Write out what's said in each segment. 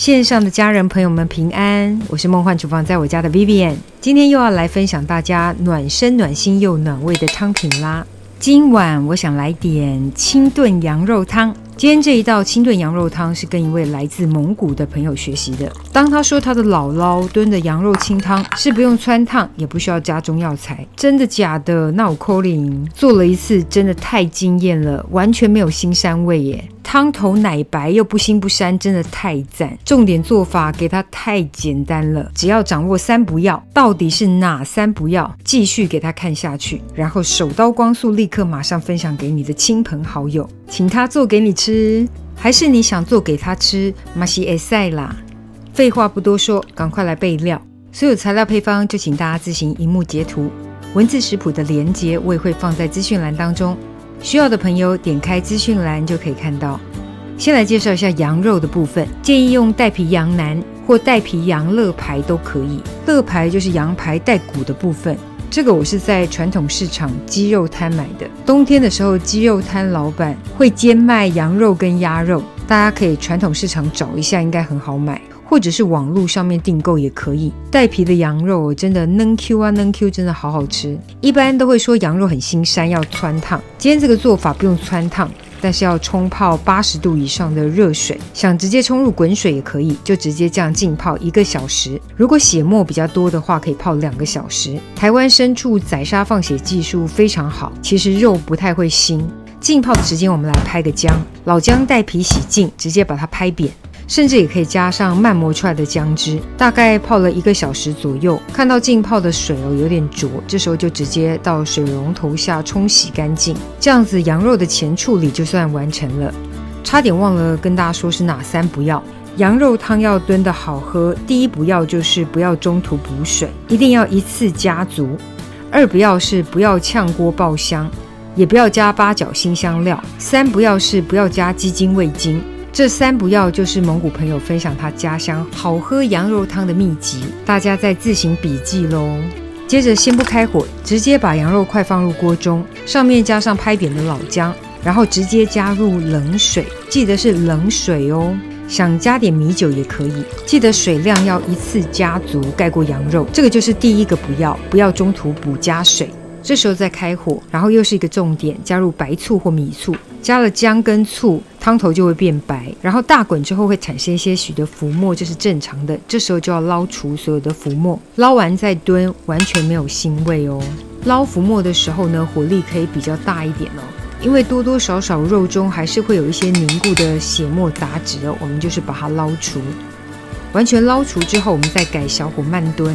线上的家人朋友们平安，我是梦幻厨房在我家的 Vivian， 今天又要来分享大家暖身暖心又暖胃的汤品啦。今晚我想来点清炖羊肉汤。今天这一道清炖羊肉汤是跟一位来自蒙古的朋友学习的。当他说他的姥姥炖的羊肉清汤是不用汆烫，也不需要加中药材，真的假的？那我扣零做了一次，真的太惊艳了，完全没有腥膻味耶。汤头奶白又不腥不膻，真的太赞。重点做法给它太简单了，只要掌握3不要，到底是哪3不要？继续给他看下去，然后手刀光速立刻马上分享给你的亲朋好友，请他做给你吃，还是你想做给他吃，嘛是会使啦。废话不多说，赶快来备料。所有材料配方就请大家自行萤幕截图，文字食谱的连结我也会放在资讯栏当中。需要的朋友点开资讯栏就可以看到。先来介绍一下羊肉的部分，建议用带皮羊腩或带皮羊肋排都可以。肋排就是羊排带骨的部分，这个我是在传统市场鸡肉摊买的。冬天的时候，鸡肉摊老板会兼卖羊肉跟鸭肉，大家可以传统市场找一下，应该很好买，或者是网络上面订购也可以。带皮的羊肉真的嫩 Q 啊，嫩 Q 真的好好吃。一般都会说羊肉很腥膻，要汆烫。今天这个做法不用汆烫，但是要冲泡80度以上的热水，想直接冲入滚水也可以，就直接这样浸泡1个小时。如果血沫比较多的话，可以泡2个小时。台湾牲畜宰杀放血技术非常好，其实肉不太会腥。浸泡的时间我们来拍个姜，老姜带皮洗净，直接把它拍扁，甚至也可以加上慢磨出来的姜汁，大概泡了1个小时左右。看到浸泡的水有点浊，这时候就直接到水龙头下冲洗干净，这样子羊肉的前处理就算完成了。差点忘了跟大家说是哪3不要。羊肉汤要炖得好喝，第1不要就是不要中途补水，一定要一次加足。2不要是不要炝锅爆香，也不要加八角辛香料。3不要是不要加鸡精味精。这3不要就是蒙古朋友分享他家乡好喝羊肉汤的秘籍，大家再自行笔记咯。接着先不开火，直接把羊肉块放入锅中，上面加上拍扁的老姜，然后直接加入冷水，记得是冷水哦。想加点米酒也可以，记得水量要一次加足，盖过羊肉。这个就是第1个不要，不要中途补加水。这时候再开火，然后又是一个重点，加入白醋或米醋。加了姜跟醋，汤头就会变白，然后大滚之后会产生一些许的浮沫，这是正常的。这时候就要捞除所有的浮沫，捞完再炖，完全没有腥味哦。捞浮沫的时候呢，火力可以比较大一点哦，因为多多少少肉中还是会有一些凝固的血沫杂质哦，我们就是把它捞除。完全捞除之后，我们再改小火慢炖。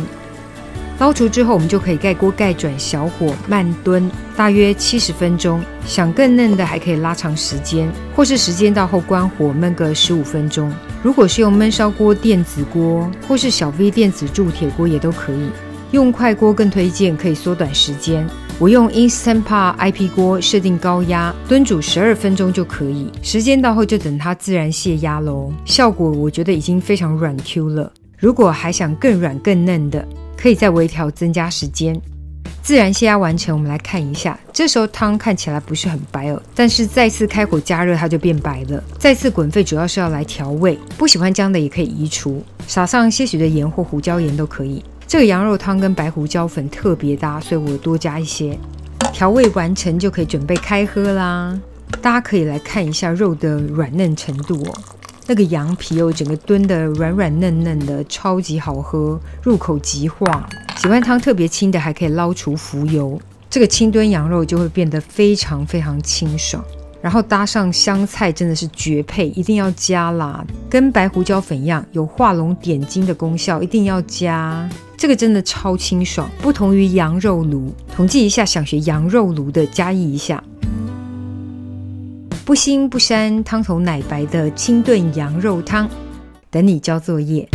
捞除之后，我们就可以盖锅盖转小火慢炖，大约70分钟。想更嫩的还可以拉长时间，或是时间到后关火焖个15分钟。如果是用焖烧锅、电子锅或是小 V 电子铸铁锅也都可以。用快锅更推荐，可以缩短时间。我用 Instant Pot IP 锅，设定高压，炖煮12分钟就可以。时间到后就等它自然泄压咯。效果我觉得已经非常软 Q 了。如果还想更软更嫩的，可以再微调增加时间。自然泄压完成，我们来看一下，这时候汤看起来不是很白哦，但是再次开火加热它就变白了。再次滚沸主要是要来调味，不喜欢姜的也可以移除，撒上些许的盐或胡椒盐都可以。这个羊肉汤跟白胡椒粉特别搭，所以我多加一些。调味完成就可以准备开喝啦。大家可以来看一下肉的软嫩程度哦。那个羊皮整个炖的软软嫩嫩的，超级好喝，入口即化。喜欢汤特别清的，还可以捞除浮油，这个清炖羊肉就会变得非常非常清爽。然后搭上香菜真的是绝配，一定要加啦。跟白胡椒粉一样，有画龙点睛的功效，一定要加。这个真的超清爽，不同于羊肉炉。统计一下，想学羊肉炉的加一下。不腥不膻，汤头奶白的清炖羊肉汤，等你交作业。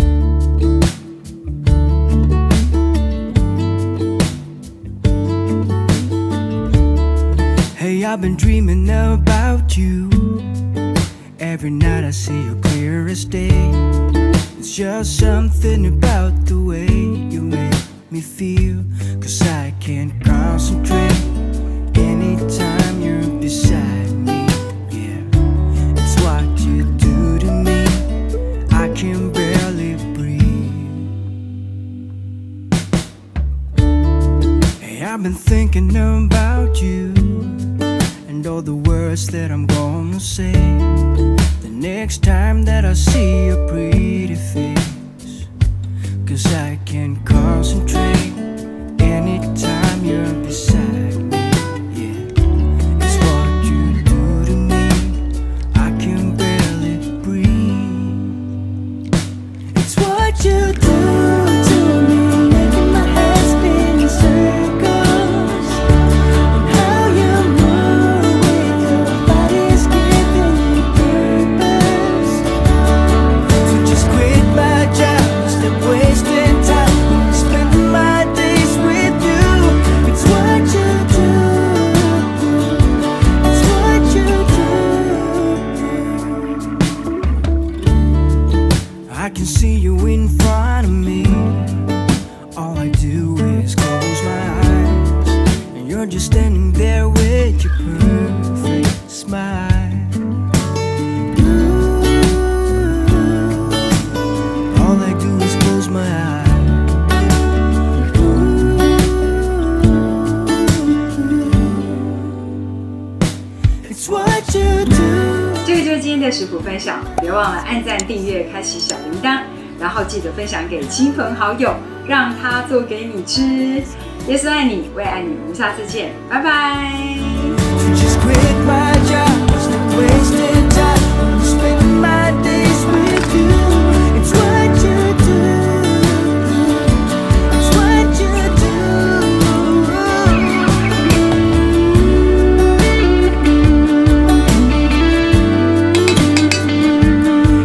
Hey, I've been dreaming about you. Every night I see you clear as day. It's just something about the way you make me feel. 'Cause I can't concentrate anytime you're beside me. Yeah, it's what you do to me. I can barely I've been thinking about you and all the words that I'm gonna say the next time that I see your pretty face. 'Cause I can't concentrate anytime you're beside me. Yeah, it's what you do to me, I can barely breathe. It's what you do to me, making my head spin in circles. And how you move with your body is giving me purpose. So just quit my job, stop wasting time, spending my days with you. It's what you do, it's what you do. I can see you in front of me, all I do is close my eyes, and you're just standing there with your perfect smile. Ooh, all I do is close my eyes. Ooh, it's what you do. 这个就是今天的食谱分享，别忘了按赞、订阅、开启小铃铛，然后记得分享给亲朋好友，让他做给你吃。耶稣爱你，我也爱你，我们下次见，拜拜。 To just quit my job, stop wasting time, spending my days with you. It's what you do, it's what you do.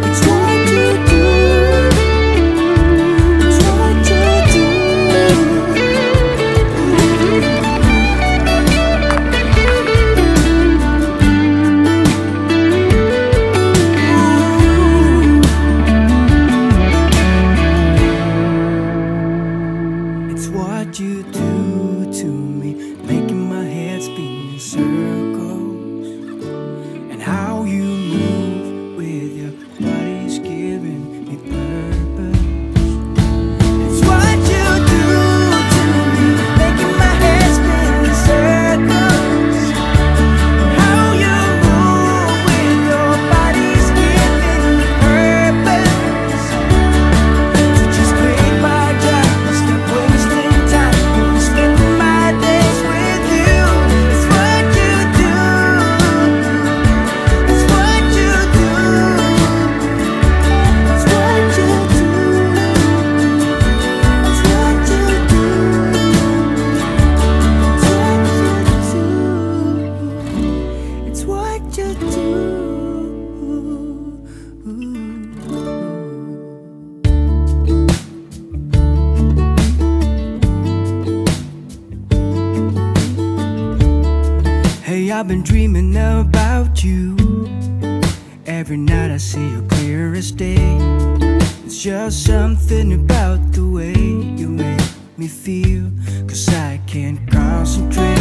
It's what you do, it's what you do. It's what you do to me, making my head spin in circles. And how you move with your body's giving me purpose. It's what you do to me, making my head spin in circles. And how you move with your body's giving me purpose. So just quit my job, stop wasting time, spending my days with you. It's what you do, it's what you do, it's what you do, it's what you do, it's what you do. Hey, I've been dreaming about you. Every night I see you clear as day. It's just something about the way you make me feel. 'Cause I can't concentrate